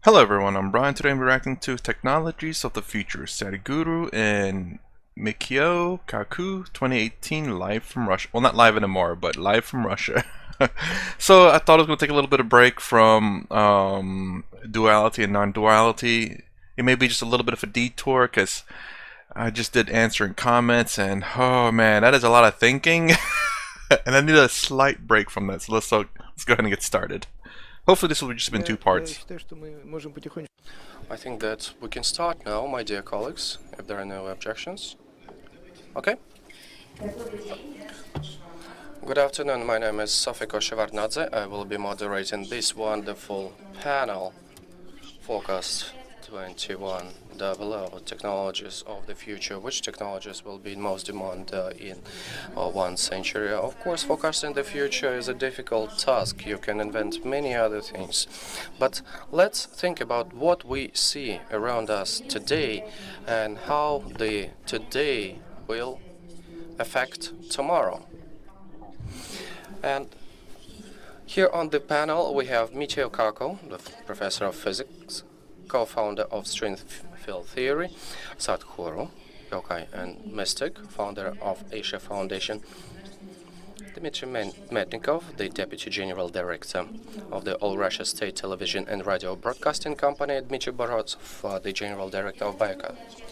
Hello everyone, I'm Brian. Today I'm reacting to Technologies of the Future, Sadhguru and Mikio Kaku 2018 live from Russia. Well, not live anymore, but live from Russia. So I thought I was going to take a little bit of break from duality and non-duality. It may be just a little bit of a detour because I just did answering comments and oh man, that is a lot of thinking. And I need a slight break from that, so let's go ahead and get started. Hopefully this will be just in two parts. I think that we can start now, my dear colleagues, if there are no objections. Okay? Good afternoon, my name is Sofiko Shevardnadze. I will be moderating this wonderful panel, Focus 2100 Technologies of the Future. Which technologies will be in most demand in one century? Of course, forecasting the future is a difficult task. You can invent many other things. But let's think about what we see around us today and how the today will affect tomorrow. And here on the panel we have Michio Kaku, the professor of physics, co-founder of string field theory, Sadhguru, yokai and mystic, founder of Asia Foundation, Dmitry Mednikov, the Deputy General Director of the All Russia State Television and Radio Broadcasting Company, Dmitry Borodov, the General Director of Biotechnology.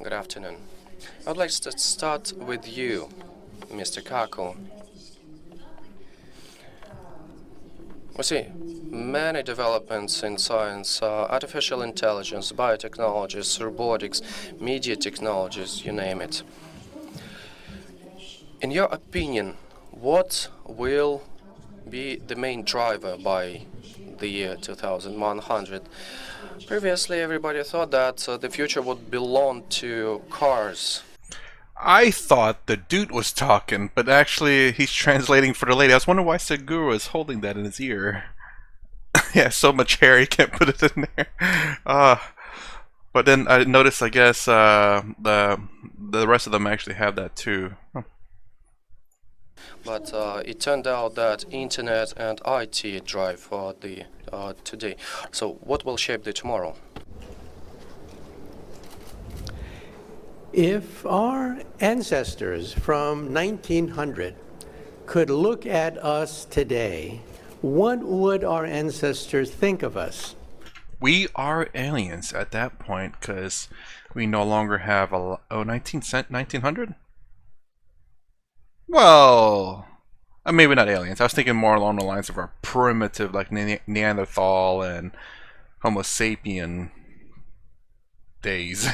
Good afternoon. I'd like to start with you, Mr. Kaku. We see many developments in science, artificial intelligence, biotechnologies, robotics, media technologies, you name it. In your opinion, what will be the main driver by the year 2100? Previously, everybody thought that the future would belong to cars. I thought the dude was talking, but actually he's translating for the lady. I was wondering why Sadhguru is holding that in his ear. Yeah, so much hair he can't put it in there. But then I noticed, I guess, the rest of them actually have that too. Oh. But it turned out that internet and IT drive for the today. So what will shape the tomorrow? If our ancestors from 1900 could look at us today, what would our ancestors think of us? We are aliens at that point because we no longer have a 1900? Well, maybe not aliens. I was thinking more along the lines of our primitive, like Neanderthal and Homo sapien days.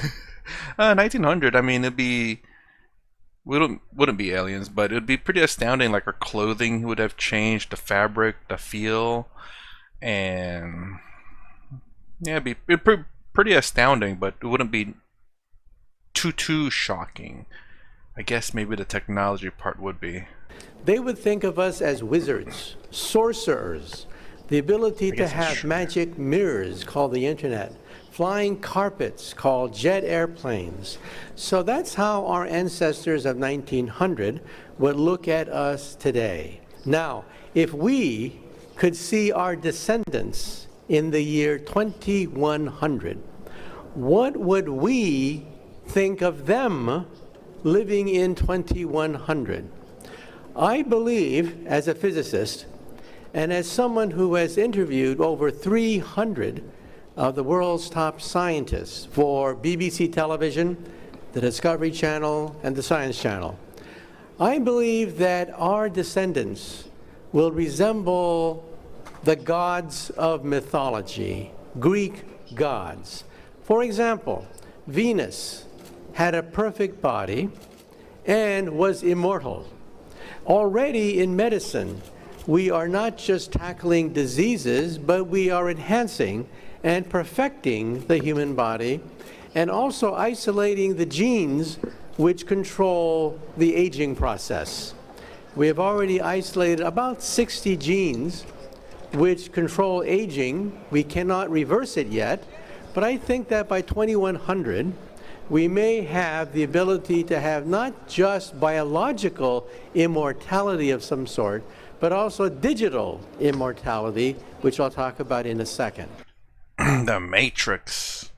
1900, I mean, it'd be... wouldn't be aliens, but it'd be pretty astounding. Like, our clothing would have changed, the fabric, the feel, and... yeah, it'd be pretty astounding, but it wouldn't be too shocking. I guess maybe the technology part would be. They would think of us as wizards, sorcerers, the ability to have magic mirrors called the internet, flying carpets called jet airplanes. So that's how our ancestors of 1900 would look at us today. Now, if we could see our descendants in the year 2100, what would we think of them living in 2100? I believe, as a physicist, and as someone who has interviewed over 300 of the world's top scientists for BBC television, the Discovery Channel, and the Science Channel, I believe that our descendants will resemble the gods of mythology, Greek gods. For example, Venus had a perfect body and was immortal. Already in medicine, we are not just tackling diseases, but we are enhancing and perfecting the human body, and also isolating the genes which control the aging process. We have already isolated about 60 genes which control aging. We cannot reverse it yet, but I think that by 2100, we may have the ability to have not just biological immortality of some sort, but also digital immortality, which I'll talk about in a second. the Matrix,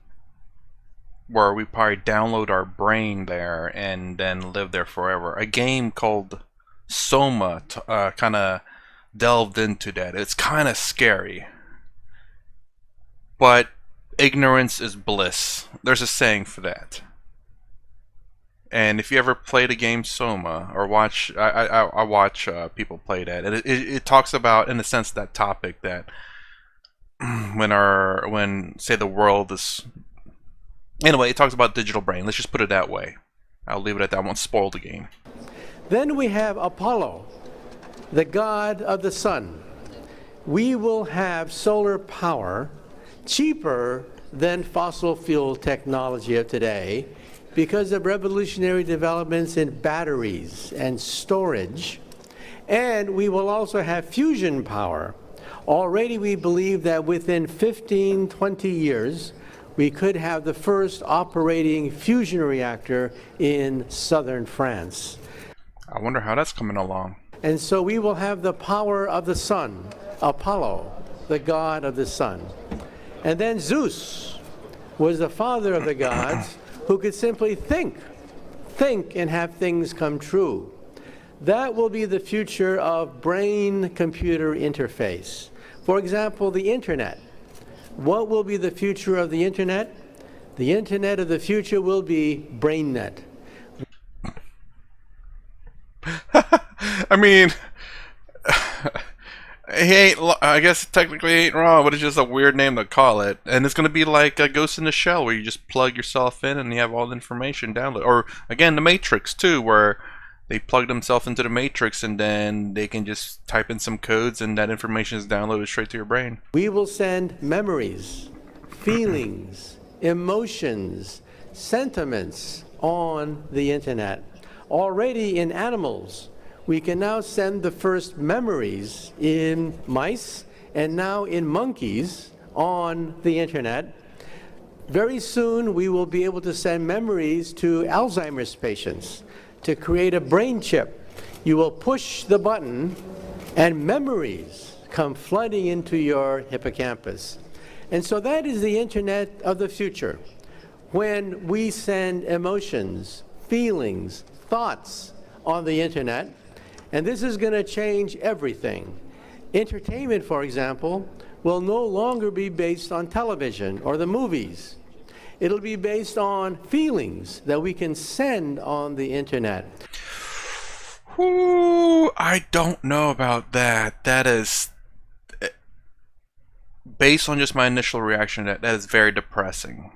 where we probably download our brain there and then live there forever. A game called Soma kind of delved into that. It's kind of scary, but ignorance is bliss. There's a saying for that. And if you ever play the game Soma or watch, I watch people play that, and it talks about, in a sense, that topic that when say the world is, anyway, it talks about digital brain. Let's just put it that way. I'll leave it at that. I won't spoil the game. Then we have Apollo, the god of the sun. We will have solar power cheaper than fossil fuel technology of today because of revolutionary developments in batteries and storage. And we will also have fusion power. Already we believe that within 15, 20 years, we could have the first operating fusion reactor in southern France. I wonder how that's coming along. And so we will have the power of the sun, Apollo, the god of the sun. And then Zeus was the father of the gods who could simply think and have things come true. That will be the future of brain-computer interface. For example, the internet. What will be the future of the internet? The internet of the future will be BrainNet. I mean, I guess technically he ain't wrong, but it's just a weird name to call it. And it's going to be like a Ghost in the Shell, where you just plug yourself in and you have all the information downloaded. Or, again, the Matrix, too, where they plug themselves into the Matrix and then they can just type in some codes and that information is downloaded straight to your brain. We will send memories, feelings, emotions, sentiments on the internet. Already in animals, we can now send the first memories in mice and now in monkeys on the internet. Very soon we will be able to send memories to Alzheimer's patients to create a brain chip. You will push the button and memories come flooding into your hippocampus. And so that is the internet of the future. When we send emotions, feelings, thoughts on the internet, and this is going to change everything. Entertainment, for example, will no longer be based on television or the movies. It'll be based on feelings that we can send on the internet. Ooh, I don't know about that. That is, based on just my initial reaction, that is very depressing.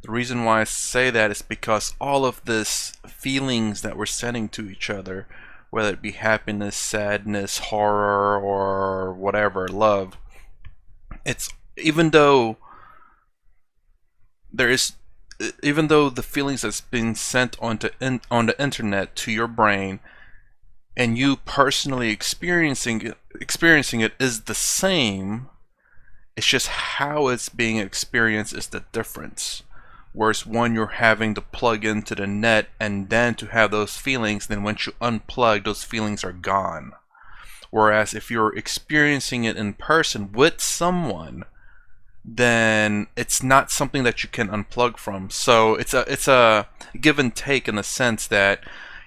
The reason why I say that is because all of this feelings that we're sending to each other, whether it be happiness, sadness, horror, or whatever, love, it's even though the feelings that's been sent on the internet to your brain, and you personally experiencing it is the same. It's just how it's being experienced is the difference. Whereas one, you're having to plug into the net and then to have those feelings, then once you unplug, those feelings are gone. Whereas if you're experiencing it in person with someone, then it's not something that you can unplug from. So it's a give and take, in the sense that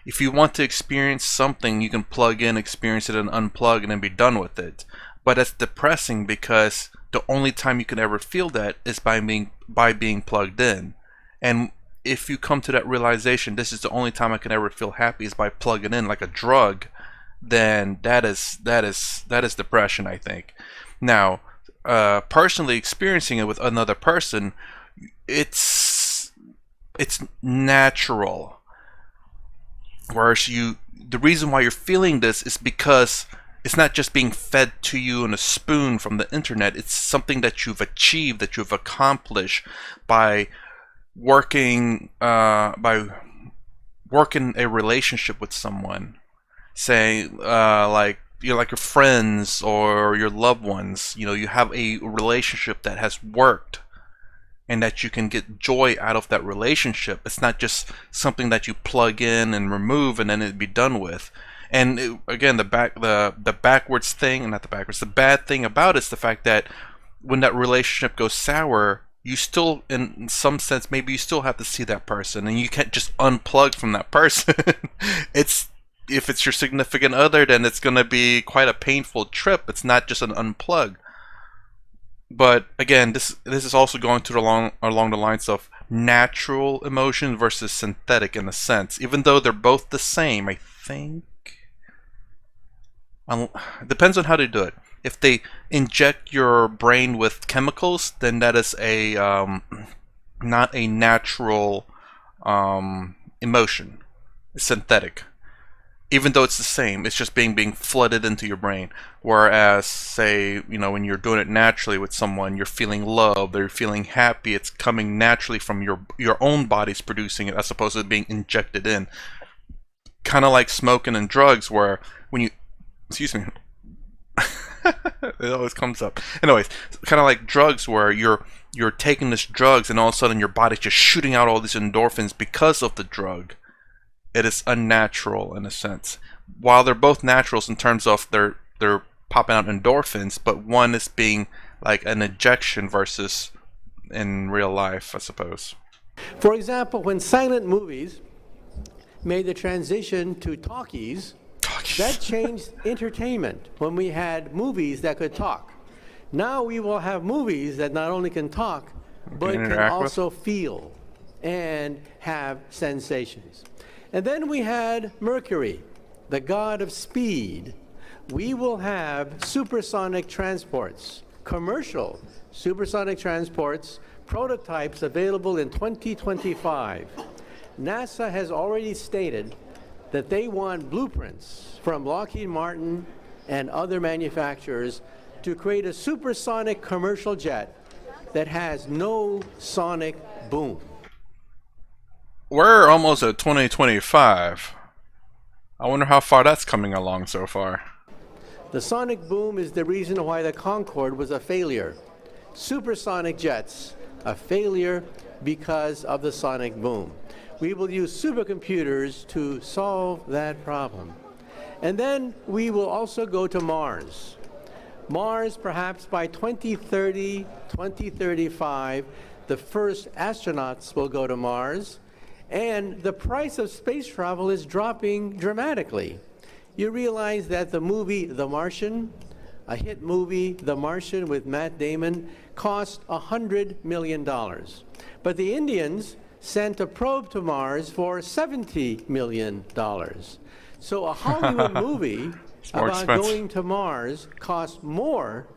if you want to experience something, you can plug in, experience it, and unplug, and then be done with it. But it's depressing because the only time you can ever feel that is by being plugged in. And if you come to that realization, this is the only time I can ever feel happy is by plugging in like a drug, then that is depression, I think. Now, personally experiencing it with another person, it's natural. Whereas the reason why you're feeling this is because it's not just being fed to you in a spoon from the internet. It's something that you've achieved, that you've accomplished by working a relationship with someone. Say, like your friends or your loved ones. You have a relationship that has worked, and that you can get joy out of that relationship. It's not just something that you plug in and remove and then it'd be done with. And again, the bad thing about it is the fact that when that relationship goes sour, you still, in some sense, maybe you still have to see that person, and you can't just unplug from that person. it's If it's your significant other, then it's going to be quite a painful trip. It's not just an unplug. But again, this is also going to along the lines of natural emotion versus synthetic in a sense. Even though they're both the same, I think. Depends on how they do it. If they inject your brain with chemicals, then that is a not a natural emotion. It's synthetic. Even though it's the same, it's just being flooded into your brain. Whereas, say, when you're doing it naturally with someone, you're feeling love, or you're feeling happy, it's coming naturally from your own body's producing it, as opposed to being injected in. Kind of like smoking and drugs, where when you, excuse me, it always comes up. Anyways, kind of like drugs, where you're taking this drugs, and all of a sudden your body's just shooting out all these endorphins because of the drug. It is unnatural in a sense. While they're both naturals in terms of they're popping out endorphins, but one is being like an injection versus in real life, I suppose. For example, when silent movies made the transition to talkies, that changed entertainment when we had movies that could talk. Now we will have movies that not only can talk, but can also feel and have sensations. And then we had Mercury, the god of speed. We will have supersonic transports, commercial supersonic transports, prototypes available in 2025. NASA has already stated that they want blueprints from Lockheed Martin and other manufacturers to create a supersonic commercial jet that has no sonic boom. We're almost at 2025. I wonder how far that's coming along so far. The sonic boom is the reason why the Concorde was a failure. Supersonic jets, a failure because of the sonic boom. We will use supercomputers to solve that problem. And then we will also go to Mars. Mars, perhaps by 2030, 2035, the first astronauts will go to Mars. And the price of space travel is dropping dramatically. You realize that the movie The Martian, a hit movie, The Martian with Matt Damon, cost $100 million. But the Indians sent a probe to Mars for $70 million. So a Hollywood movie about going to Mars costs more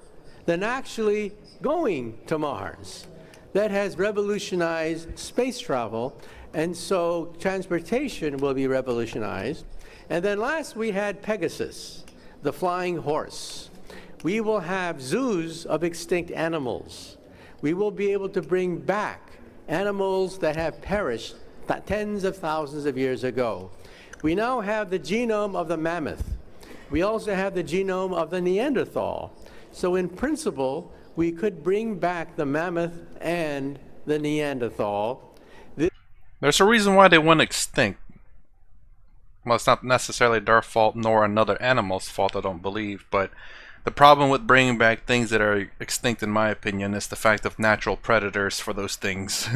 than actually going to Mars. That has revolutionized space travel. And so transportation will be revolutionized. And then last we had Pegasus, the flying horse. We will have zoos of extinct animals. We will be able to bring back animals that have perished tens of thousands of years ago. We now have the genome of the mammoth. We also have the genome of the Neanderthal. So in principle, we could bring back the mammoth and the Neanderthal. There's a reason why they went extinct. Well, it's not necessarily their fault nor another animal's fault, I don't believe, but the problem with bringing back things that are extinct, in my opinion, is the fact of natural predators for those things.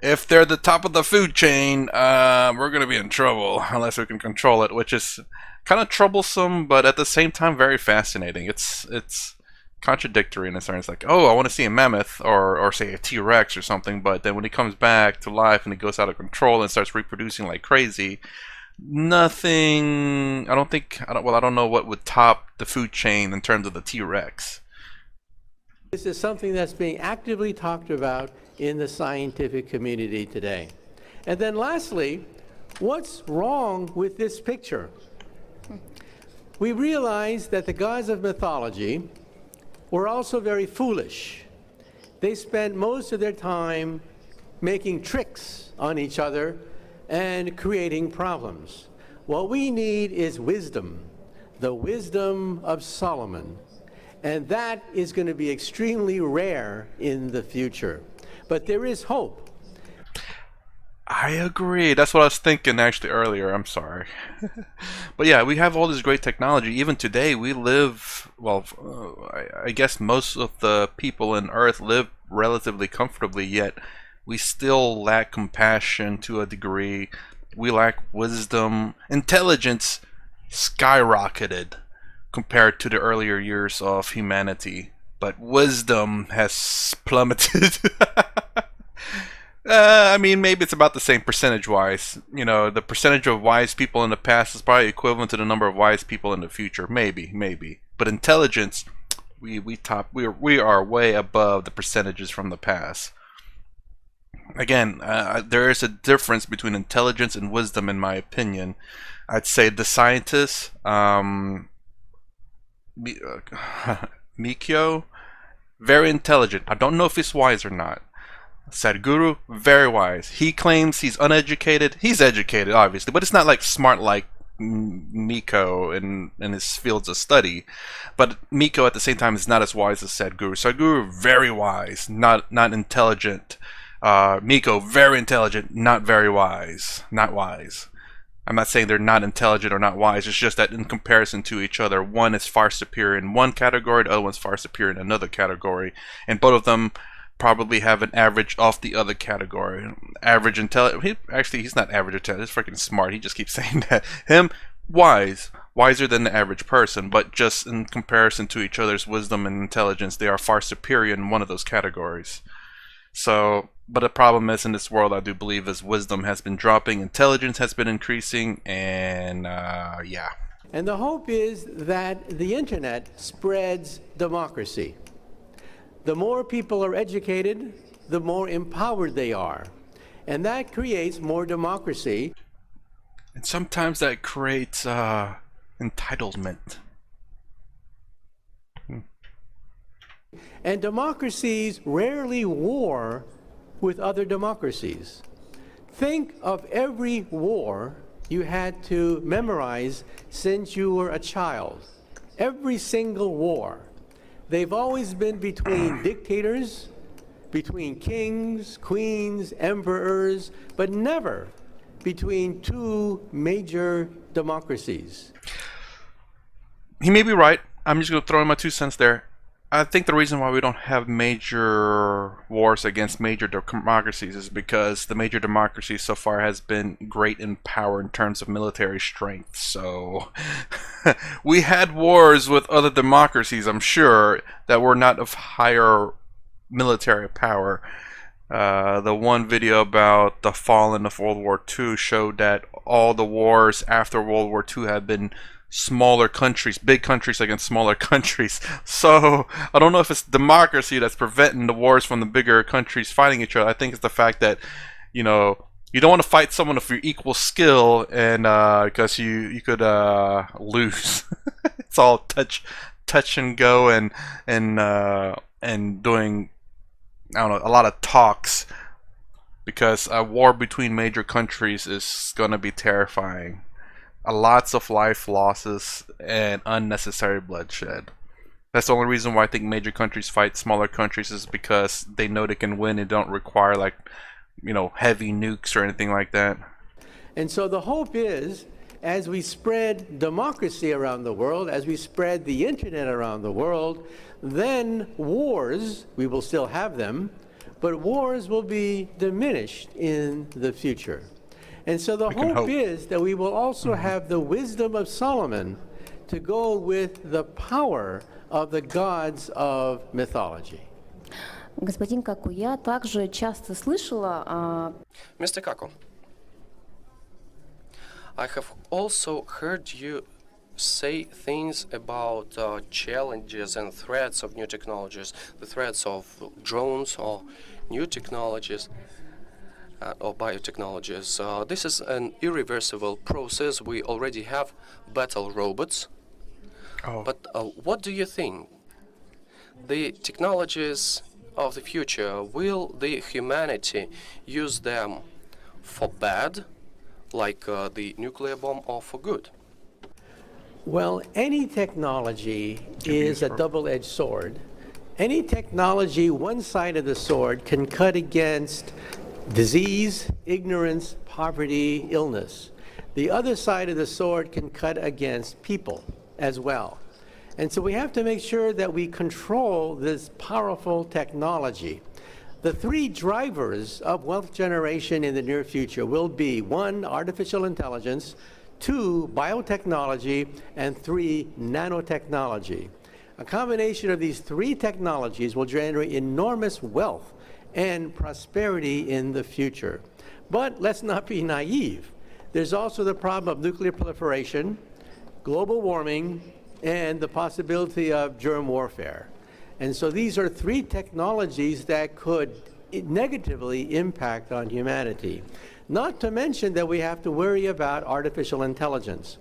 If they're the top of the food chain, we're going to be in trouble unless we can control it, which is kind of troublesome, but at the same time very fascinating. It's contradictory in a sense. It's like, oh, I want to see a mammoth or say a T-Rex or something, but then when he comes back to life and he goes out of control and starts reproducing like crazy, nothing. I don't know what would top the food chain in terms of the T-Rex. This is something that's being actively talked about in the scientific community today. And then lastly, what's wrong with this picture? We realize that the gods of mythology were also very foolish. They spent most of their time making tricks on each other and creating problems. What we need is wisdom, the wisdom of Solomon. And that is going to be extremely rare in the future. But there is hope. I agree. That's what I was thinking actually earlier. I'm sorry. But yeah, we have all this great technology. Even today, we live, well, I guess most of the people in Earth live relatively comfortably, yet we still lack compassion to a degree. We lack wisdom. Intelligence skyrocketed compared to the earlier years of humanity, but wisdom has plummeted. I mean, maybe it's about the same percentage-wise. You know, the percentage of wise people in the past is probably equivalent to the number of wise people in the future. Maybe. But intelligence, we are way above the percentages from the past. Again, there is a difference between intelligence and wisdom, in my opinion. I'd say the scientists, Mikio, very intelligent. I don't know if he's wise or not. Sadhguru, very wise. He claims he's uneducated. He's educated, obviously, but it's not like smart like Miko in his fields of study. But Miko at the same time is not as wise as Sadhguru. Sadhguru, very wise, not intelligent. Miko, very intelligent, not very wise. Not wise. I'm not saying they're not intelligent or not wise. It's just that in comparison to each other, one is far superior in one category, the other one's far superior in another category. And both of them probably have an average off the other category. Average intelligence. He's not average intelligence. He's freaking smart. He just keeps saying that. Him, wise. Wiser than the average person. But just in comparison to each other's wisdom and intelligence, they are far superior in one of those categories. So, but the problem is in this world, I do believe, is wisdom has been dropping, intelligence has been increasing, and yeah. And the hope is that the internet spreads democracy. The more people are educated, the more empowered they are. And that creates more democracy. And sometimes that creates entitlement. And democracies rarely war with other democracies. Think of every war you had to memorize since you were a child. Every single war. They've always been between dictators, between kings, queens, emperors, but never between two major democracies. He may be right. I'm just going to throw in my 2 cents there. I think the reason why we don't have major wars against major democracies is because the major democracies so far has been great in power in terms of military strength. So we had wars with other democracies, I'm sure, that were not of higher military power. The one video about the falling of World War II showed that all the wars after World War II have been smaller countries, big countries against smaller countries. So I don't know if it's democracy that's preventing the wars from the bigger countries fighting each other. I think it's the fact that, you know, you don't want to fight someone of your equal skill, and because you could lose. It's all touch and go and doing, I don't know, a lot of talks, because a war between major countries is gonna be terrifying. Lots of life losses and unnecessary bloodshed. That's the only reason why I think major countries fight smaller countries, is because they know they can win and don't require, like, you know, heavy nukes or anything like that. And so the hope is, as we spread democracy around the world, as we spread the internet around the world, then wars, we will still have them, but wars will be diminished in the future. And so the hope is that we will also have the wisdom of Solomon to go with the power of the gods of mythology. Господин Каку, я также часто слышала... Mr. Kako, I have also heard you say things about challenges and threats of new technologies, the threats of drones or new technologies. Or biotechnologies. This is an irreversible process. We already have battle robots. Oh. But what do you think? The technologies of the future, will the humanity use them for bad, like the nuclear bomb, or for good? Well, any technology is a double-edged sword. Any technology, one side of the sword, can cut against disease, ignorance, poverty, illness. The other side of the sword can cut against people as well. And so we have to make sure that we control this powerful technology. The three drivers of wealth generation in the near future will be: 1, artificial intelligence; 2, biotechnology; and 3, nanotechnology. A combination of these three technologies will generate enormous wealth and prosperity in the future. But let's not be naive. There's also the problem of nuclear proliferation, global warming, and the possibility of germ warfare. And so these are three technologies that could negatively impact on humanity. Not to mention that we have to worry about artificial intelligence.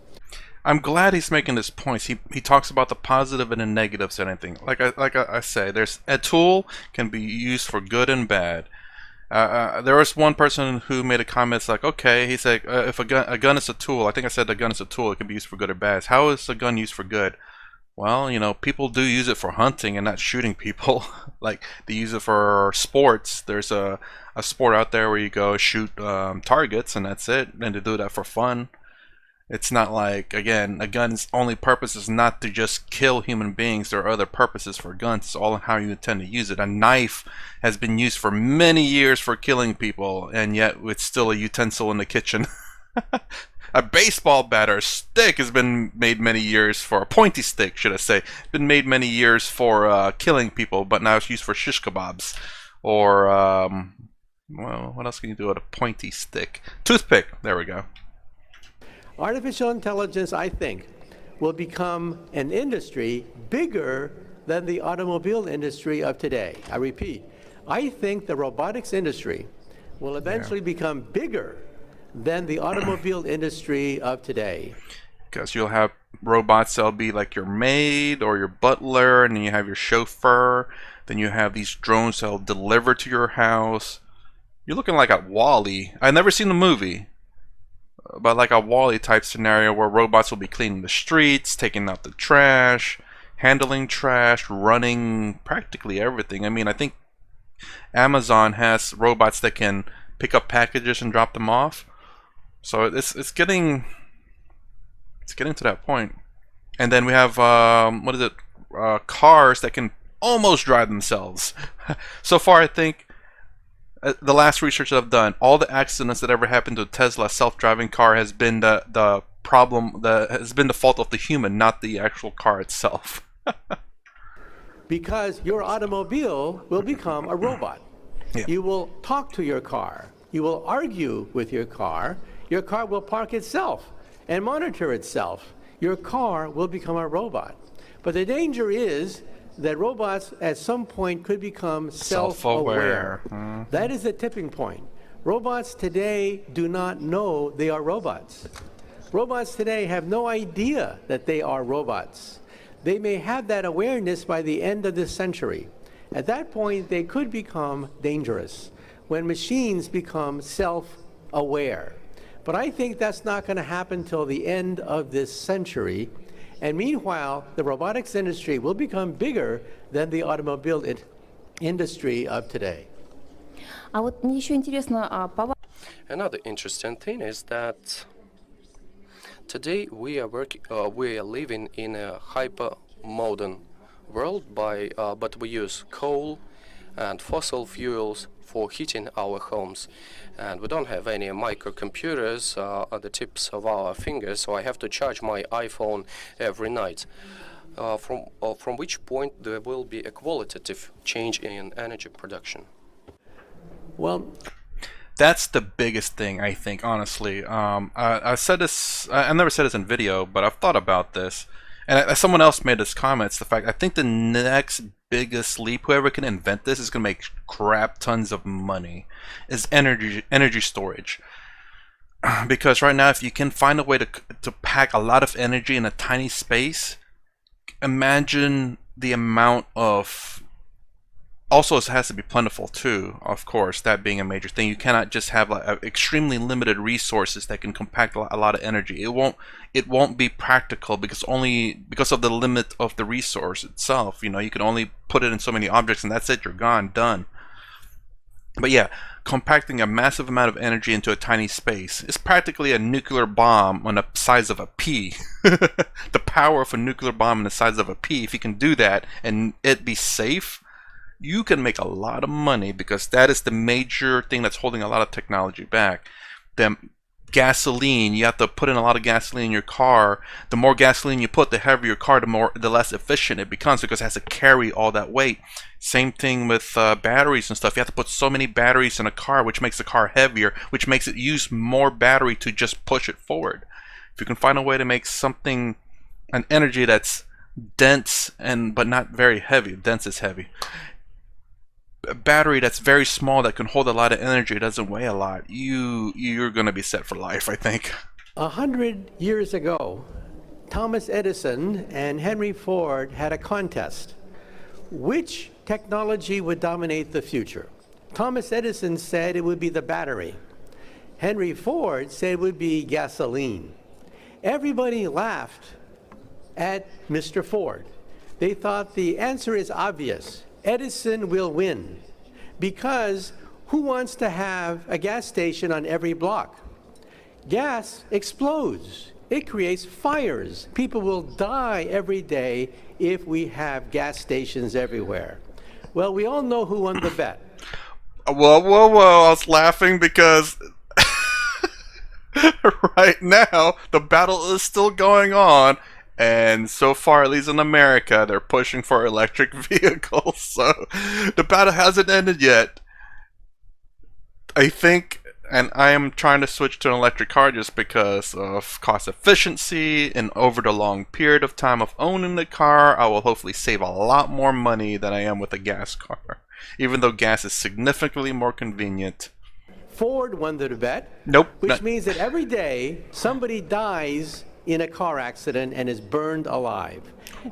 I'm glad he's making this point. He talks about the positive and the negatives and anything. Like I say, there's a tool can be used for good and bad. There was one person who made a comment. It's like, okay, he said, if a gun is a tool, I think I said a gun is a tool, it can be used for good or bad. How is a gun used for good? Well, you know, people do use it for hunting and not shooting people. Like, they use it for sports. There's a sport out there where you go shoot targets and that's it, and they do that for fun. It's not like, again, a gun's only purpose is not to just kill human beings. There are other purposes for guns. It's all in how you intend to use it. A knife has been used for many years for killing people, and yet it's still a utensil in the kitchen. A baseball bat or stick has been made many years for, a pointy stick, should I say, been made many years for killing people, but now it's used for shish kebabs. Or, well, what else can you do with a pointy stick? Toothpick, there we go. Artificial intelligence, I think, will become an industry bigger than the automobile industry of today. I repeat, I think the robotics industry will eventually become bigger than the automobile industry of today. Because you'll have robots that'll be like your maid or your butler, and then you have your chauffeur, then you have these drones that'll deliver to your house. You're looking like a Wall-E. I've never seen the movie, but like a Wall-E type scenario where robots will be cleaning the streets, taking out the trash, handling trash, running practically everything. I mean, I think Amazon has robots that can pick up packages and drop them off. So it's getting to that point. And then we have cars that can almost drive themselves. So far, I think the last research that I've done, all the accidents that ever happened to a Tesla self-driving car has been the problem, has been the fault of the human, not the actual car itself. Because your automobile will become a robot. Yeah. You will talk to your car. You will argue with your car. Your car will park itself and monitor itself. Your car will become a robot. But the danger is that robots at some point could become self-aware. That is the tipping point. Robots today do not know they are robots. Robots today have no idea that they are robots. They may have that awareness by the end of this century. At that point, they could become dangerous when machines become self-aware. But I think that's not going to happen till the end of this century. And meanwhile, the robotics industry will become bigger than the automobile industry of today. А вот мне еще интересно, Another interesting thing is that today we are living in a hyper-modern world, but we use coal and fossil fuels for heating our homes, and we don't have any microcomputers at the tips of our fingers, so I have to charge my iPhone every night. From which point there will be a qualitative change in energy production? Well, that's the biggest thing, I think, honestly. I said this, I never said this in video, but I've thought about this. And someone else made this comment. It's the fact, I think the next biggest leap, whoever can invent this is going to make crap tons of money, is energy storage. Because right now, if you can find a way to pack a lot of energy in a tiny space, imagine the amount of... Also, it has to be plentiful too, of course, that being a major thing. You cannot just have like extremely limited resources that can compact a lot of energy. It won't be practical because of the limit of the resource itself. You know, you can only put it in so many objects and that's it, you're gone, done. But yeah, compacting a massive amount of energy into a tiny space. It's practically a nuclear bomb on the size of a pea. The power of a nuclear bomb in the size of a pea, if you can do that and it be safe, you can make a lot of money, because that is the major thing that's holding a lot of technology back. The gasoline, you have to put in a lot of gasoline in your car. The more gasoline you put, the heavier your car, the less efficient it becomes, because it has to carry all that weight. Same thing with batteries and stuff. You have to put so many batteries in a car, which makes the car heavier, which makes it use more battery to just push it forward. If you can find a way to make something, an energy that's dense but not very heavy. Dense is heavy. A battery that's very small that can hold a lot of energy, it doesn't weigh a lot, you're gonna be set for life, I think. 100 years ago, Thomas Edison and Henry Ford had a contest. Which technology would dominate the future? Thomas Edison said it would be the battery. Henry Ford said it would be gasoline. Everybody laughed at Mr. Ford. They thought the answer is obvious. Edison will win, because who wants to have a gas station on every block? Gas explodes. It creates fires. People will die every day if we have gas stations everywhere. Well, we all know who won the bet. Whoa, whoa, whoa, I was laughing because right now the battle is still going on. And so far, at least in America, they're pushing for electric vehicles. So the battle hasn't ended yet. I think, and I am trying to switch to an electric car just because of cost efficiency, and over the long period of time of owning the car, I will hopefully save a lot more money than I am with a gas car. Even though gas is significantly more convenient. Ford won the bet. Nope. Which means that every day somebody dies in a car accident and is burned alive.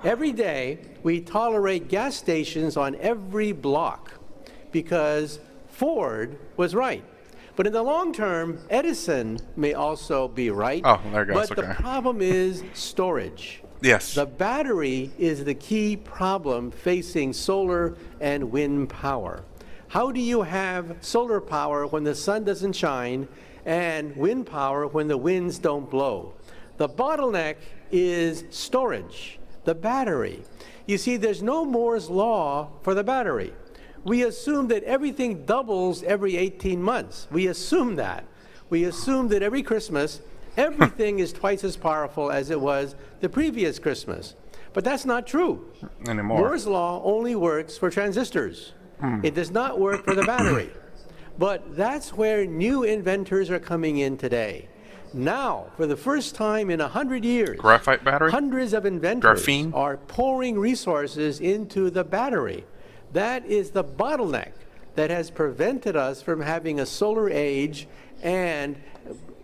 Every day we tolerate gas stations on every block because Ford was right. But in the long term, Edison may also be right. Oh, there goes. But the problem is storage. Yes. The battery is the key problem facing solar and wind power. How do you have solar power when the sun doesn't shine and wind power when the winds don't blow? The bottleneck is storage, the battery. You see, there's no Moore's law for the battery. We assume that everything doubles every 18 months. We assume that. We assume that every Christmas, everything is twice as powerful as it was the previous Christmas. But that's not true. Anymore. Moore's law only works for transistors. It does not work for the battery. But that's where new inventors are coming in today. Now, for the first time in 100 years, graphite battery? Hundreds of inventors Graphene? are pouring resources into the battery. That is the bottleneck that has prevented us from having a solar age and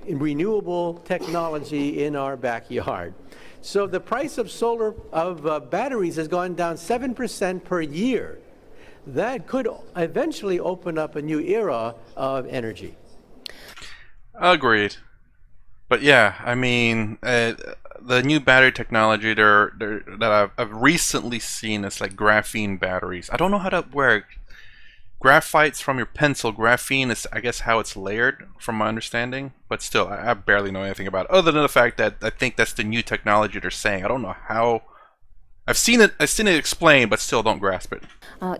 renewable technology in our backyard. So the price of batteries has gone down 7% per year. That could eventually open up a new era of energy. Agreed. But yeah, I mean, the new battery technology that I've recently seen is like graphene batteries. I don't know how that works. Graphite's from your pencil. Graphene is, I guess, how it's layered, from my understanding. But still, I barely know anything about it, other than the fact that I think that's the new technology they're saying. I don't know how. I've seen it explained, but still don't grasp it.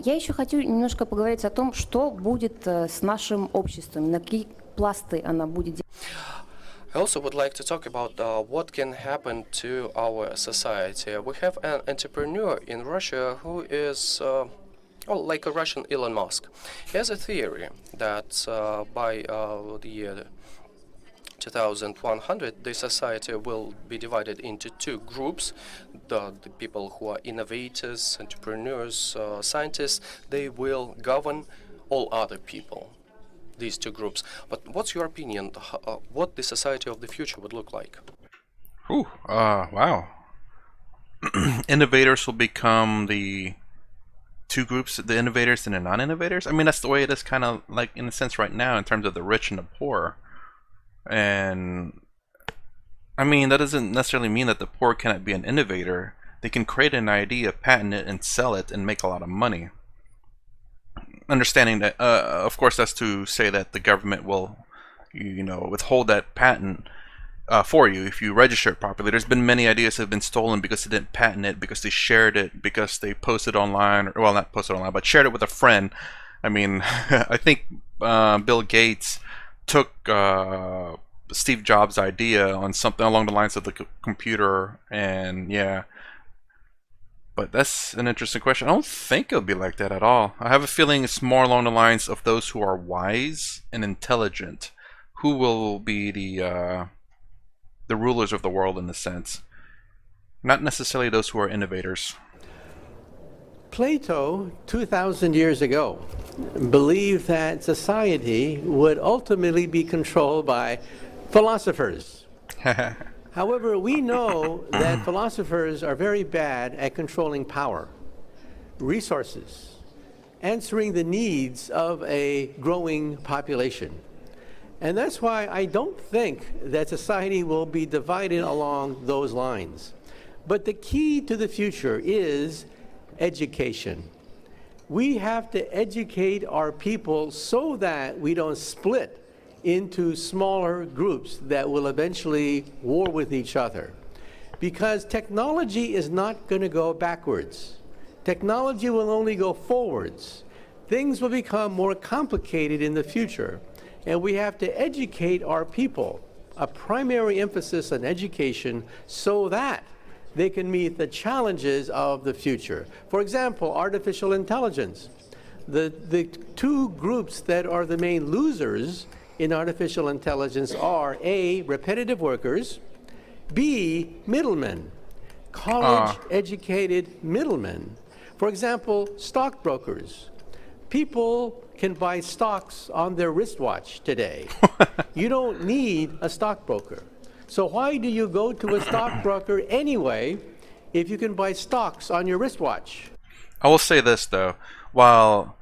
Я еще хочу немножко поговорить о том, что будет с нашим обществом, на какие пласты она будет делать. I also would like to talk about what can happen to our society. We have an entrepreneur in Russia who is like a Russian Elon Musk. He has a theory that by the year 2100, the society will be divided into two groups. The people who are innovators, entrepreneurs, scientists, they will govern all other people. These two groups. But what's your opinion? What the society of the future would look like? Ooh, wow. Innovators will become the two groups, the innovators and the non-innovators? I mean, that's the way it is kind of like in a sense right now in terms of the rich and the poor. And I mean, that doesn't necessarily mean that the poor cannot be an innovator. They can create an idea, patent it, and sell it and make a lot of money. understanding that, of course, that's to say that the government will, withhold that patent for you if you register it properly. There's been many ideas that have been stolen because they didn't patent it, because they shared it, because they posted online, or, well, not posted online, but shared it with a friend. I mean, I think Bill Gates took Steve Jobs' idea on something along the lines of the computer, and yeah. But that's an interesting question. I don't think it'll be like that at all. I have a feeling it's more along the lines of those who are wise and intelligent, who will be the rulers of the world in a sense. Not necessarily those who are innovators. Plato, 2,000 years ago, believed that society would ultimately be controlled by philosophers. However, we know that philosophers are very bad at controlling power, resources, answering the needs of a growing population. And that's why I don't think that society will be divided along those lines. But the key to the future is education. We have to educate our people so that we don't split into smaller groups that will eventually war with each other. Because technology is not going to go backwards. Technology will only go forwards. Things will become more complicated in the future, and we have to educate our people, a primary emphasis on education, so that they can meet the challenges of the future. For example, artificial intelligence. The two groups that are the main losers in artificial intelligence are A, repetitive workers, B, middlemen, college-educated middlemen. For example, stockbrokers. People can buy stocks on their wristwatch today. You don't need a stockbroker. So why do you go to a stockbroker anyway if you can buy stocks on your wristwatch? I will say this, though. While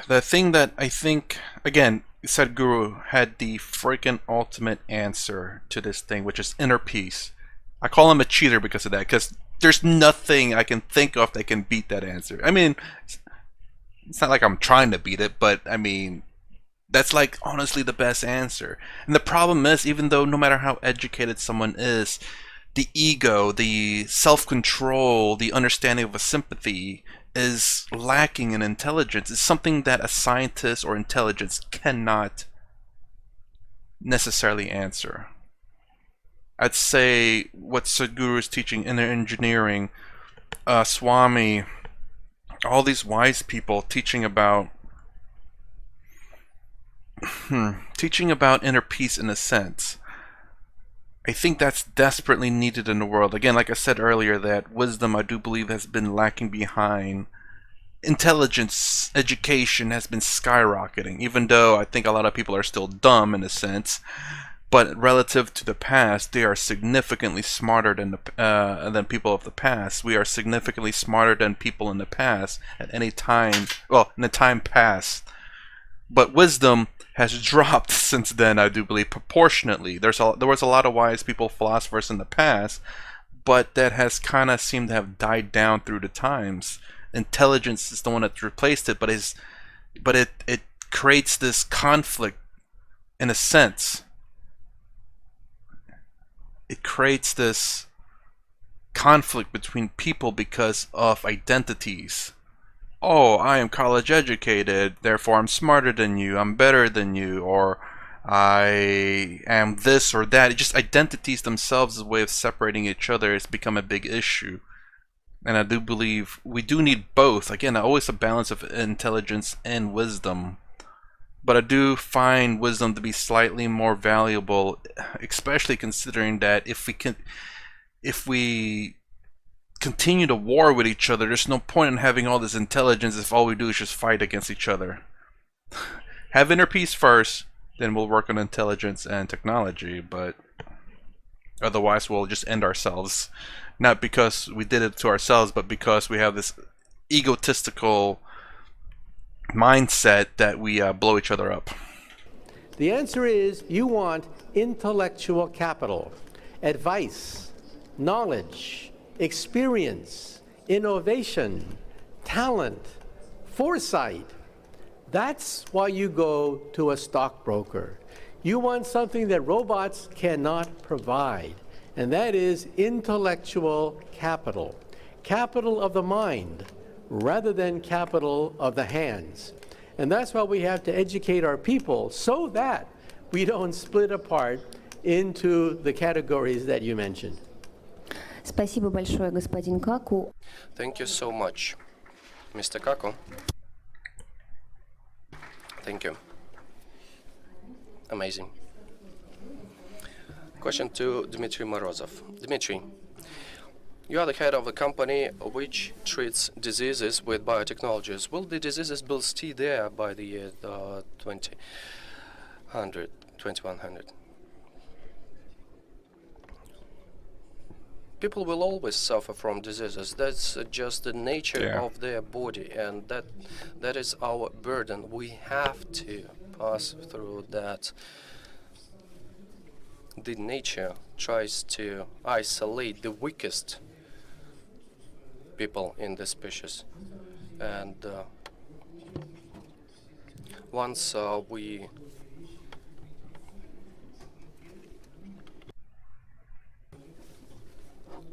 the thing that I think, again, Sadhguru had the freaking ultimate answer to this thing, which is inner peace. I call him a cheater because of that, because there's nothing I can think of that can beat that answer. I mean, it's not like I'm trying to beat it, but I mean, that's like honestly the best answer. And the problem is, even though no matter how educated someone is, the ego, the self-control, the understanding of a sympathy is lacking in intelligence. It's something that a scientist or intelligence cannot necessarily answer. I'd say what Sadhguru is teaching in their engineering, Swami, all these wise people teaching about inner peace in a sense. I think that's desperately needed in the world. Again, like I said earlier, that wisdom, I do believe, has been lacking behind. Intelligence, education has been skyrocketing, even though I think a lot of people are still dumb in a sense. But relative to the past, they are significantly smarter than people of the past. We are significantly smarter than people in the past at any time, well, in the time past. But wisdom has dropped since then, I do believe, proportionately. There was a lot of wise people, philosophers in the past, but that has kind of seemed to have died down through the times. Intelligence is the one that's replaced it, but it creates this conflict in a sense. It creates this conflict between people because of identities. Oh, I am college educated, therefore I'm smarter than you, I'm better than you, or I am this or that. It just identities themselves as a way of separating each other has become a big issue. And I do believe we do need both. Again, always a balance of intelligence and wisdom. But I do find wisdom to be slightly more valuable, especially considering that if we continue to war with each other, there's no point in having all this intelligence if all we do is just fight against each other. Have inner peace first, then we'll work on intelligence and technology, but otherwise we'll just end ourselves. Not because we did it to ourselves, but because we have this egotistical mindset that we blow each other up. The answer is you want intellectual capital, advice, knowledge, experience, innovation, talent, foresight. That's why you go to a stockbroker. You want something that robots cannot provide, and that is intellectual capital. Capital of the mind rather than capital of the hands. And that's why we have to educate our people so that we don't split apart into the categories that you mentioned. Спасибо большое, господин Каку. Thank you so much, Mr. Kako. Thank you. Amazing. Question to Dmitry Morozov. Dmitry, you are the head of a company which treats diseases with biotechnologies. Will the diseases be still there by the year 2100? People will always suffer from diseases. That's just the nature of their body, and that is our burden. We have to pass through that. The nature tries to isolate the weakest people in the species, and once we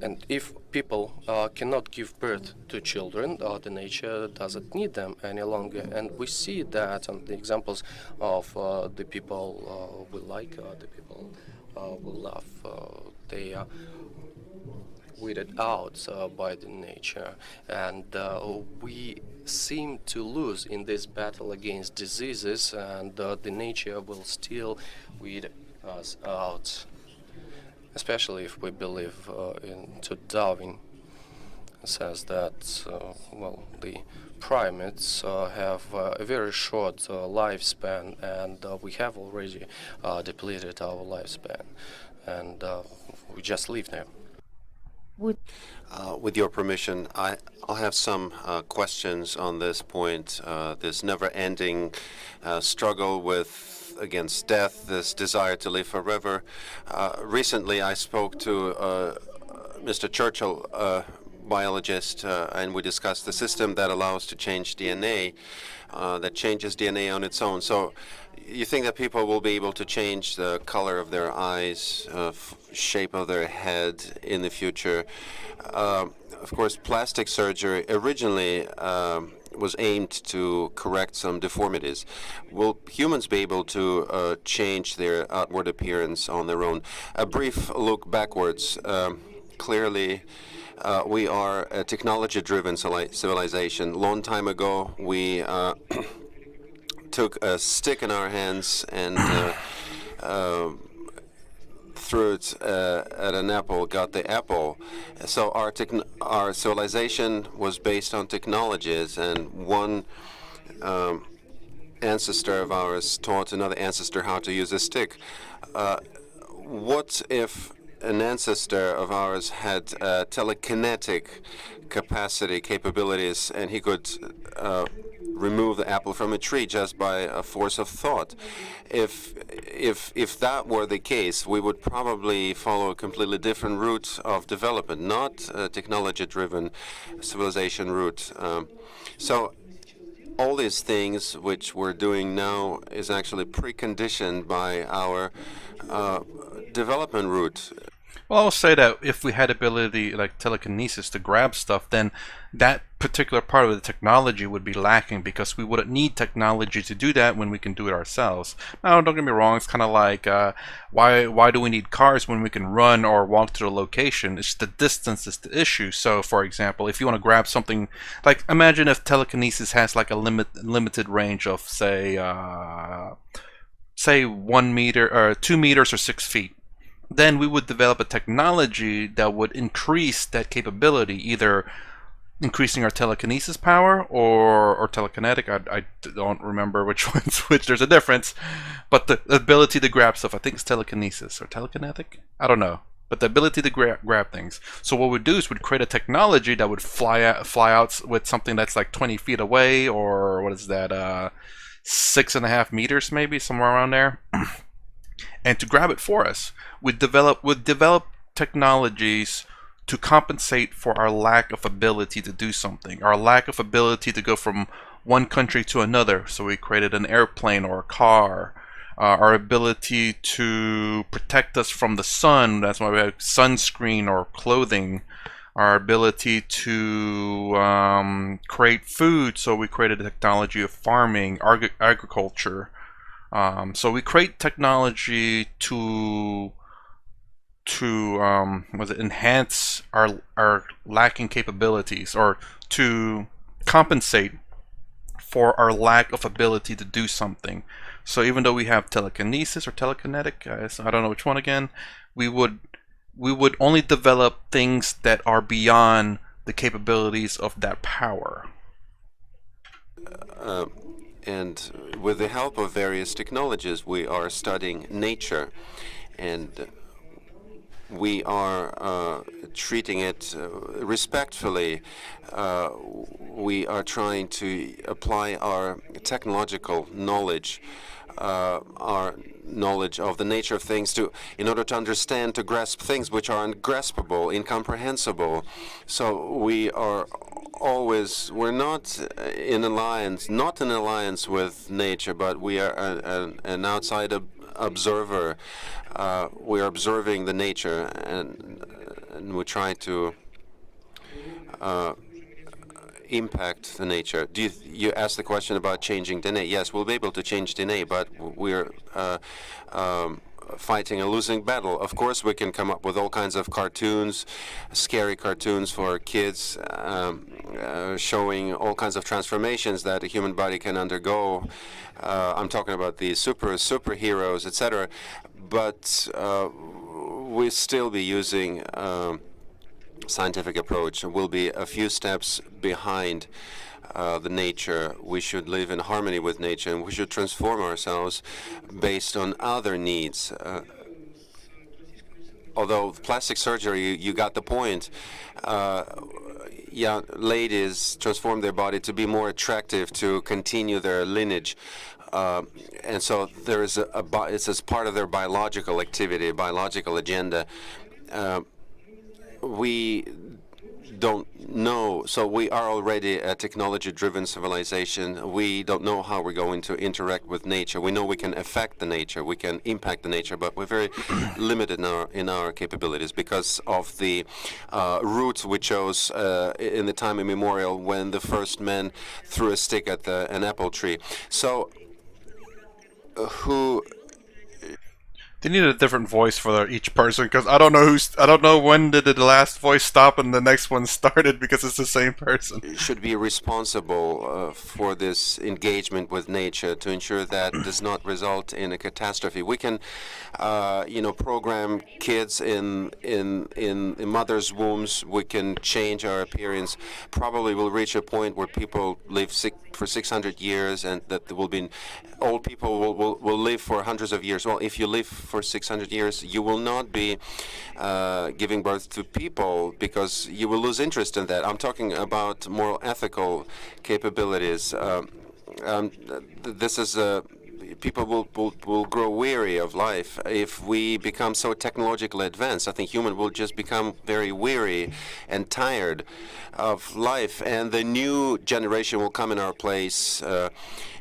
and if people cannot give birth to children, the nature doesn't need them any longer. And we see that on the examples of the people we like, the people we love. They are weeded out by the nature. And we seem to lose in this battle against diseases, and the nature will still weed us out. Especially if we believe into Darwin, says that well, the primates have a very short lifespan, and we have already depleted our lifespan, and we just live now. With your permission, I'll have some questions on this point, this never-ending struggle against death, this desire to live forever. Recently, I spoke to Mr. Churchill, a biologist, and we discussed the system that allows to change DNA, that changes DNA on its own. So you think that people will be able to change the color of their eyes, shape of their head in the future? Of course, plastic surgery originally was aimed to correct some deformities. Will humans be able to change their outward appearance on their own? A brief look backwards. Clearly, we are a technology-driven civilization. Long time ago, we took a stick in our hands and threw it at an apple, got the apple. So our civilization was based on technologies, and one ancestor of ours taught another ancestor how to use a stick. What if an ancestor of ours had telekinetic capabilities, and he could remove the apple from a tree just by a force of thought? If that were the case, we would probably follow a completely different route of development, not a technology-driven civilization route. So all these things which we're doing now is actually preconditioned by our development route. Well, I'll say that if we had ability like telekinesis to grab stuff, then that particular part of the technology would be lacking, because we wouldn't need technology to do that when we can do it ourselves. Now, don't get me wrong, it's kind of like why do we need cars when we can run or walk to the location? It's the distance is the issue. So, for example, if you want to grab something, like imagine if telekinesis has like a limited range of say 1 meter or 2 meters or 6 feet. Then we would develop a technology that would increase that capability, either increasing our telekinesis power or telekinetic. I don't remember which one's which. There's a difference. But the ability to grab stuff, I think it's telekinesis or telekinetic. I don't know. But the ability to grab things. So what we'd do is we'd create a technology that would fly out with something that's like 20 feet away, or what is that, 6.5 meters maybe, somewhere around there. And to grab it for us, we'd develop technologies to compensate for our lack of ability to do something, our lack of ability to go from one country to another. So we created an airplane or a car. Our ability to protect us from the sun, that's why we have sunscreen or clothing. Our ability to create food, so we created a technology of farming, agriculture. So we create technology to enhance our lacking capabilities, or to compensate for our lack of ability to do something. So even though we have telekinesis or telekinetic, I don't know which one again, we would only develop things that are beyond the capabilities of that power. And with the help of various technologies, we are studying nature, and we are treating it respectfully. We are trying to apply our technological knowledge, our knowledge of the nature of things, in order to understand, to grasp things which are ungraspable, incomprehensible. So we are always, we're not in alliance with nature, but we are an outside observer. We're observing the nature, and we try to impact the nature. You asked the question about changing DNA? Yes, we'll be able to change DNA, but we're fighting a losing battle. Of course, we can come up with all kinds of cartoons, scary cartoons for kids, showing all kinds of transformations that a human body can undergo. I'm talking about the superheroes, etc. But we'll still be using scientific approach. We'll be a few steps behind the nature. We should live in harmony with nature, and we should transform ourselves based on other needs. Although plastic surgery, you got the point. Yeah, ladies transform their body to be more attractive, to continue their lineage. And so there is it's as part of their biological activity, biological agenda. We don't know. So we are already a technology-driven civilization. We don't know how we're going to interact with nature. We know we can affect the nature, we can impact the nature, but we're very limited in our capabilities because of the routes we chose in the time immemorial when the first man threw a stick at an apple tree. So who? They need a different voice for each person, because I don't know when did the last voice stop and the next one started, because it's the same person. Should be responsible for this engagement with nature to ensure that does not result in a catastrophe. We can, program kids in mother's wombs. We can change our appearance. Probably will reach a point where people live for 600 years, and that there will be old people will live for hundreds of years. Well, if you live for 600 years, you will not be giving birth to people, because you will lose interest in that. I'm talking about moral, ethical capabilities. This is people will grow weary of life if we become so technologically advanced. I think human will just become very weary and tired of life, and the new generation will come in our place.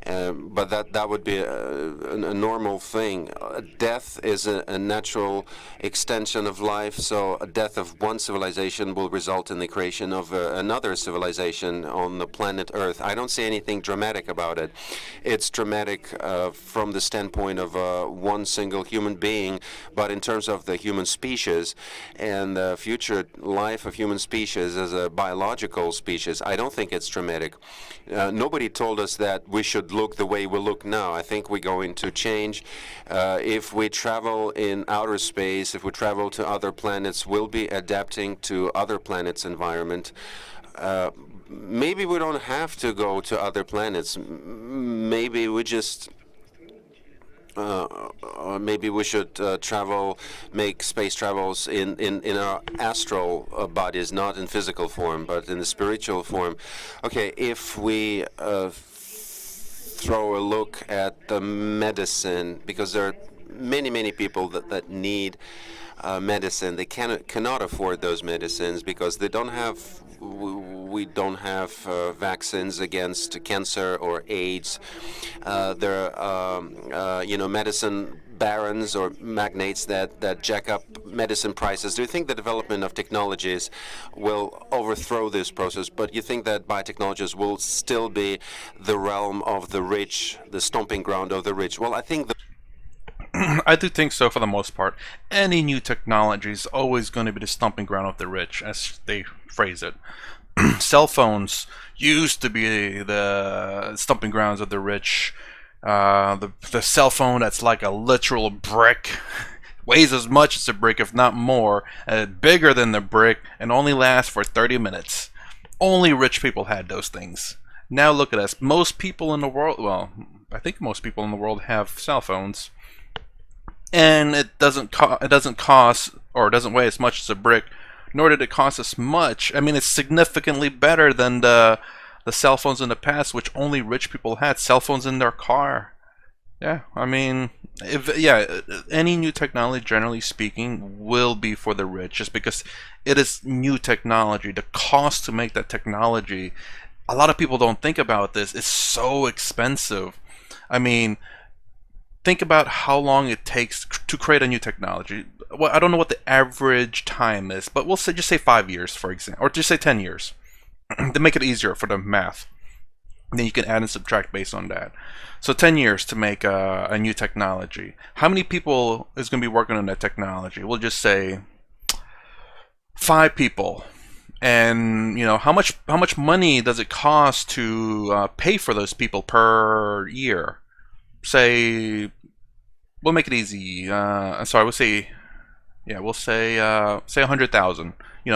But that would be a normal thing. Death is a natural extension of life, so a death of one civilization will result in the creation of another civilization on the planet Earth. I don't see anything dramatic about it. It's dramatic from the standpoint of one single human being, but in terms of the human species and the future life of human species as a biological species, I don't think it's dramatic. Nobody told us that we should look the way we look now. I think we're going to change. If we travel in outer space, if we travel to other planets, we'll be adapting to other planets' environment. Maybe we don't have to go to other planets. Maybe we just maybe we should make space travels in our astral bodies, not in physical form, but in the spiritual form. Okay, if we throw a look at the medicine, because there are many people that need medicine. They cannot afford those medicines because they don't have we don't have vaccines against cancer or AIDS. There are, medicine barons or magnates that jack up medicine prices. Do you think the development of technologies will overthrow this process? But you think that biotechnologies will still be the realm of the rich, the stomping ground of the rich? Well, I think I do think so for the most part. Any new technology is always going to be the stomping ground of the rich, as they phrase it. Cell phones used to be the stomping grounds of the rich. The cell phone that's like a literal brick, weighs as much as a brick, if not more, bigger than the brick, and only lasts for 30 minutes. Only rich people had those things. Now look at us. Most people in the world, well, I think most people in the world have cell phones, and it doesn't cost, or it doesn't weigh as much as a brick, nor did it cost as much. I mean, it's significantly better than the cell phones in the past, which only rich people had. Cell phones in their car. Yeah, I mean, any new technology, generally speaking, will be for the rich, just because it is new technology. The cost to make that technology, a lot of people don't think about this. It's so expensive. I mean, think about how long it takes to create a new technology. Well, I don't know what the average time is, but we'll say just say 5 years, for example, or just say 10 years. To make it easier for the math. And then you can add and subtract based on that. So 10 years to make a new technology. How many people is going to be working on that technology? We'll just say 5 people. And how much money does it cost to pay for those people per year? Say, we'll make it easy. We'll say 100,000.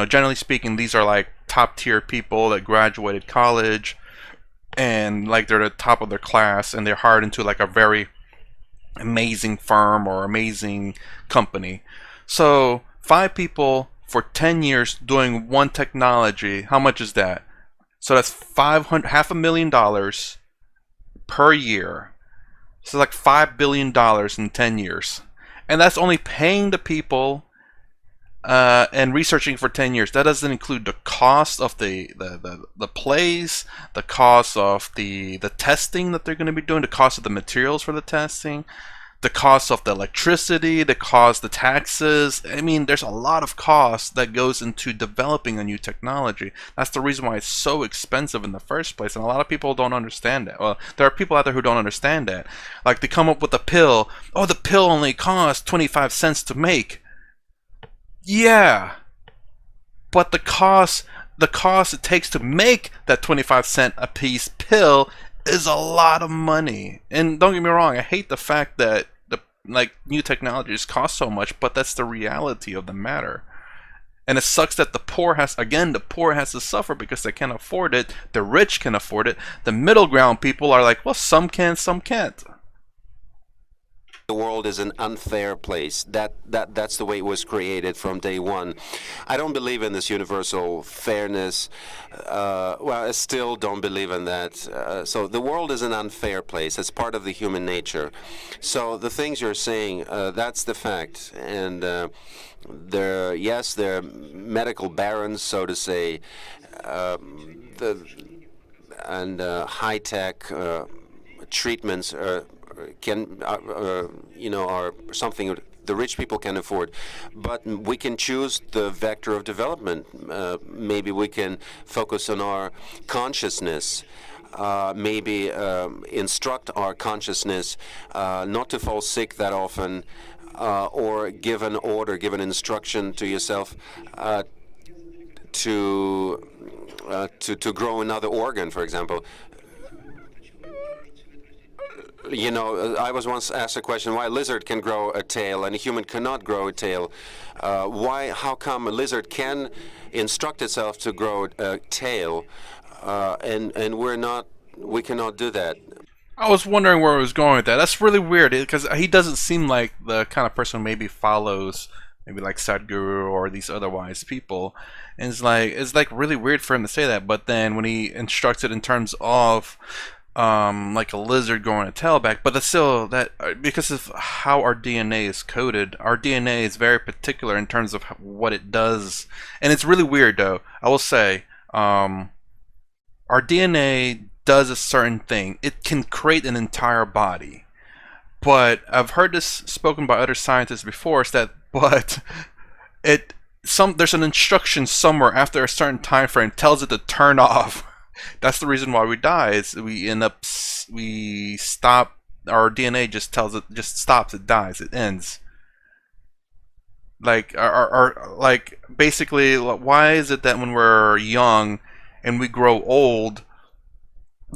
Generally speaking, these are like top tier people that graduated college, and like they're the top of their class, and they're hired into like a very amazing firm or amazing company. So 5 people for 10 years doing one technology. How much is that? So that's $500,000 per year. So like $5 billion in 10 years. And that's only paying the people and researching for 10 years. That doesn't include the cost of the plays, the cost of the testing that they're going to be doing, the cost of the materials for the testing, the cost of the electricity, the taxes. I mean, there's a lot of cost that goes into developing a new technology. That's the reason why it's so expensive in the first place, and a lot of people don't understand that. Well, there are people out there who don't understand that. Like, they come up with a pill. Oh, the pill only costs 25 cents to make. Yeah, but the cost it takes to make that 25-cent a piece pill is a lot of money. And don't get me wrong, I hate the fact that new technologies cost so much, but that's the reality of the matter. And it sucks that the poor has to suffer because they can't afford it. The rich can afford it. The middle ground people are like, well, some can, some can't. the world is an unfair place. That's the way it was created from day one. I don't believe in this universal fairness. Well, I still don't believe in that. So the world is an unfair place. It's part of the human nature. So the things you're saying, that's the fact. And there are medical barons, so to say, and high-tech treatments are something the rich people can afford. But we can choose the vector of development. Maybe we can focus on our consciousness. Maybe instruct our consciousness not to fall sick that often, or give an order, give an instruction to yourself to grow another organ, for example. I was once asked a question why a lizard can grow a tail and a human cannot grow a tail. How come a lizard can instruct itself to grow a tail, and we cannot do that? I was wondering where I was going with that. That's really weird because he doesn't seem like the kind of person who maybe follows maybe like Sadhguru or these other wise people. And it's like really weird for him to say that. But then when he instructs it in terms of like a lizard growing a tail back, but that's still that because of how our DNA is coded. Our DNA is very particular in terms of what it does, and it's really weird though. I will say our DNA does a certain thing. It can create an entire body. But I've heard this spoken by other scientists before, is that but there's an instruction somewhere after a certain time frame tells it to turn off. That's the reason why we die. Is we stop, our DNA just stops, it dies, it ends. Like like basically, why is it that when we're young and we grow old,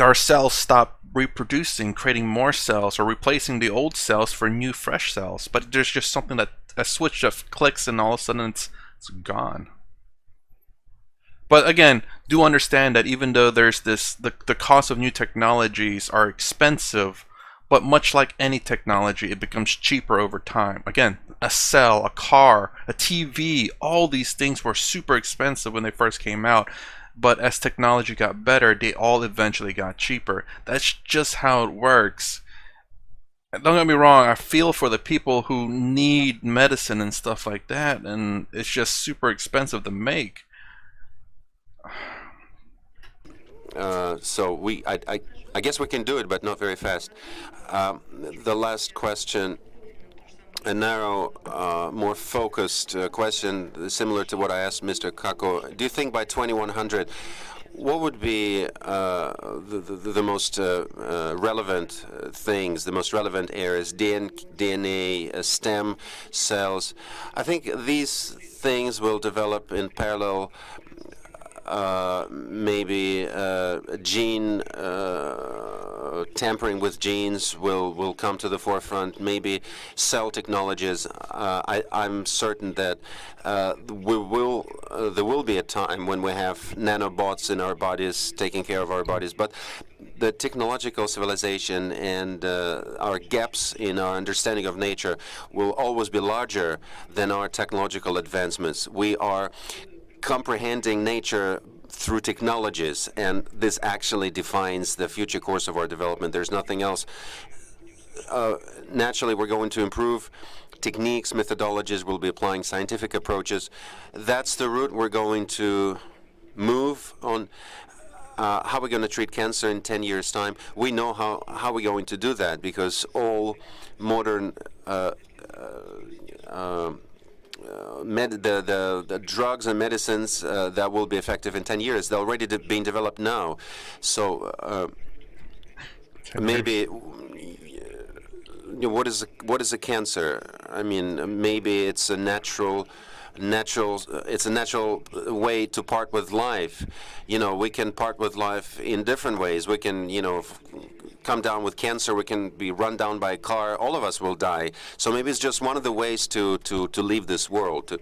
our cells stop reproducing, creating more cells, or replacing the old cells for new, fresh cells? But there's just something that a switch that clicks, and all of a sudden it's gone. But again, do understand that even though there's the cost of new technologies are expensive, but much like any technology, it becomes cheaper over time. Again, a cell, a car, a TV, all these things were super expensive when they first came out. But as technology got better, they all eventually got cheaper. That's just how it works. Don't get me wrong, I feel for the people who need medicine and stuff like that, and it's just super expensive to make. So I guess we can do it, but not very fast. The last question, a narrow, more focused question, similar to what I asked Mr. Kako. Do you think by 2100, what would be the most relevant things, the most relevant areas, DNA, stem cells? I think these things will develop in parallel. Maybe gene tampering with genes will come to the forefront. Maybe cell technologies. I'm certain that there will be a time when we have nanobots in our bodies taking care of our bodies. But the technological civilization and our gaps in our understanding of nature will always be larger than our technological advancements. We are comprehending nature through technologies, and this actually defines the future course of our development. There's nothing else. Naturally, we're going to improve techniques, methodologies. We'll be applying scientific approaches. That's the route we're going to move on. How are we going to treat cancer in 10 years' time? We know how we're going to do that, because all modern the drugs and medicines that will be effective in 10 years, they're already being developed now. So maybe what is a cancer? I mean, maybe it's a natural way to part with life. We can part with life in different ways. We can come down with cancer, we can be run down by a car, all of us will die. So maybe it's just one of the ways to leave this world.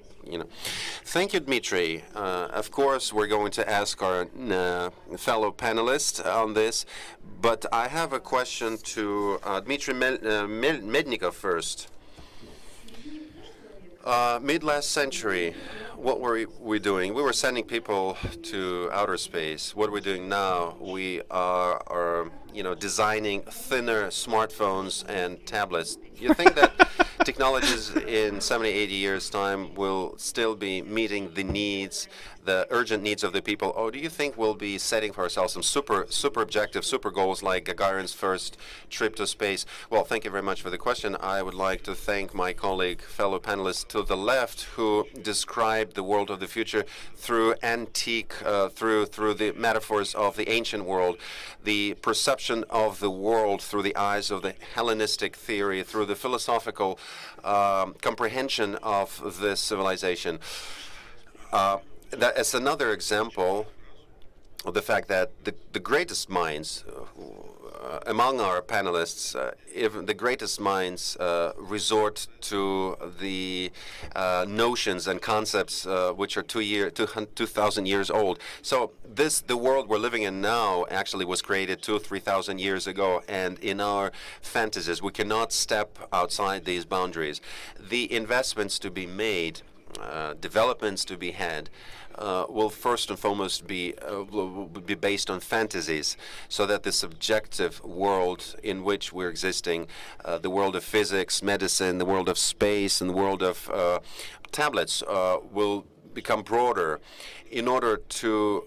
Thank you, Dmitry. Of course, we're going to ask our fellow panelists on this, but I have a question to Dmitry Mednikov first. Mid-last century, what were we doing? We were sending people to outer space. What are we doing now? We are designing thinner smartphones and tablets. You think that technologies in 70, 80 years' time will still be meeting the needs, the urgent needs of the people? Or do you think we'll be setting for ourselves some super objectives, super goals, like Gagarin's first trip to space? Well, thank you very much for the question. I would like to thank my colleague, fellow panelists to the left, who described the world of the future through through the metaphors of the ancient world, the perception of the world through the eyes of the Hellenistic theory, through the philosophical comprehension of this civilization. That is another example of the fact that the greatest minds among our panelists, even the greatest minds resort to the notions and concepts which are 2,000 years old. So the world we're living in now actually was created 2,000-3,000 years ago, and in our fantasies we cannot step outside these boundaries. The investments to be made, developments to be had, will first and foremost be based on fantasies, so that the subjective world in which we're existing, the world of physics, medicine, the world of space, and the world of tablets will become broader. In order to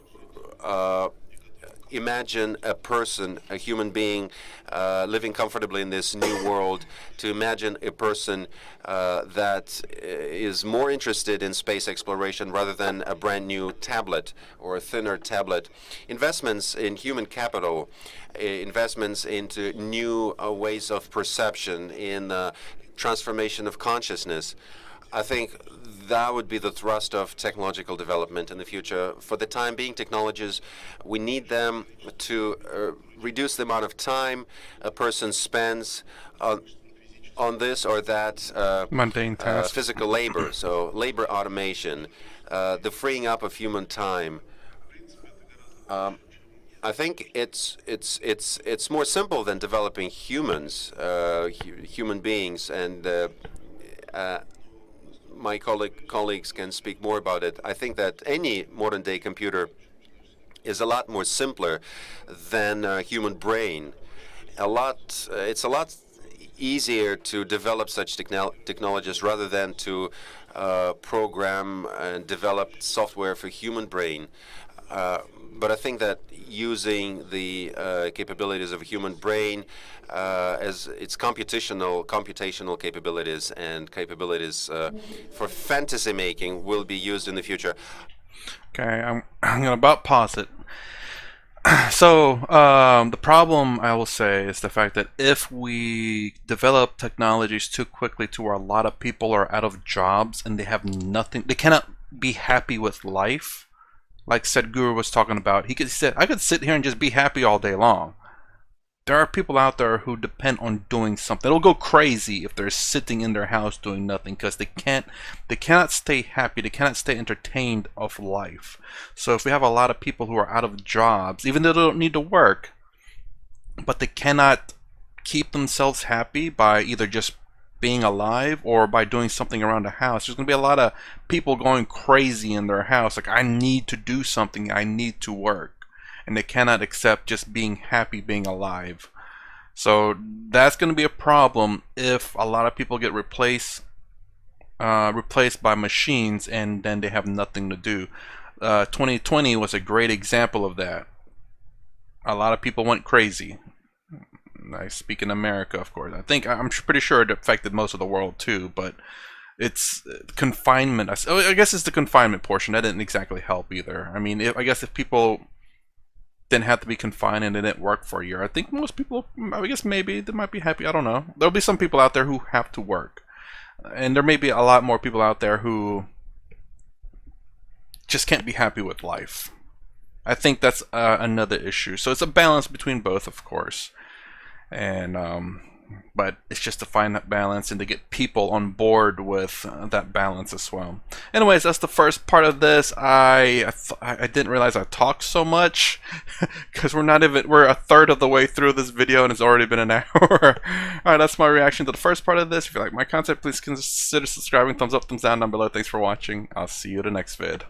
imagine a person, a human being, living comfortably in this new world, to imagine a person that is more interested in space exploration rather than a brand new tablet or a thinner tablet. Investments in human capital, investments into new ways of perception, in transformation of consciousness. I think that would be the thrust of technological development in the future. For the time being, technologies, we need them to reduce the amount of time a person spends on this or that Mundane tasks. physical labor. So labor automation, the freeing up of human time. I think it's more simple than developing humans, human beings, and my colleagues can speak more about it. I think that any modern day computer is a lot more simpler than a human brain. It's a lot easier to develop such technologies rather than to program and develop software for human brain. But I think that using the capabilities of a human brain as its computational capabilities and capabilities for fantasy making will be used in the future. Okay, I'm gonna about pause it. So the problem, I will say, is the fact that if we develop technologies too quickly to where a lot of people are out of jobs and they have nothing, they cannot be happy with life. Like Sadhguru was talking about, he said, I could sit here and just be happy all day long. There are people out there who depend on doing something. They'll go crazy if they're sitting in their house doing nothing because they cannot stay happy, they cannot stay entertained of life. So if we have a lot of people who are out of jobs, even though they don't need to work, but they cannot keep themselves happy by either just being alive or by doing something around the house, there's going to be a lot of people going crazy in their house. Like, I need to do something, I need to work. And they cannot accept just being happy, being alive. So that's going to be a problem if a lot of people get replaced by machines and then they have nothing to do. 2020 was a great example of that. A lot of people went crazy. I speak in America, of course. I'm pretty sure it affected most of the world too, but it's confinement. I guess it's the confinement portion that didn't exactly help either. I mean, I guess if people didn't have to be confined and it didn't work for a year, I think most people, I guess maybe they might be happy. I don't know. There'll be some people out there who have to work, and there may be a lot more people out there who just can't be happy with life. I think that's another issue. So it's a balance between both, of course. And but it's just to find that balance and to get people on board with that balance as well. Anyways, that's the first part of this. I didn't realize I talked so much because we're a third of the way through this video and it's already been an hour. Alright, that's my reaction to the first part of this. If you like my content, please consider subscribing. Thumbs up, thumbs down, down below. Thanks for watching. I'll see you in the next vid.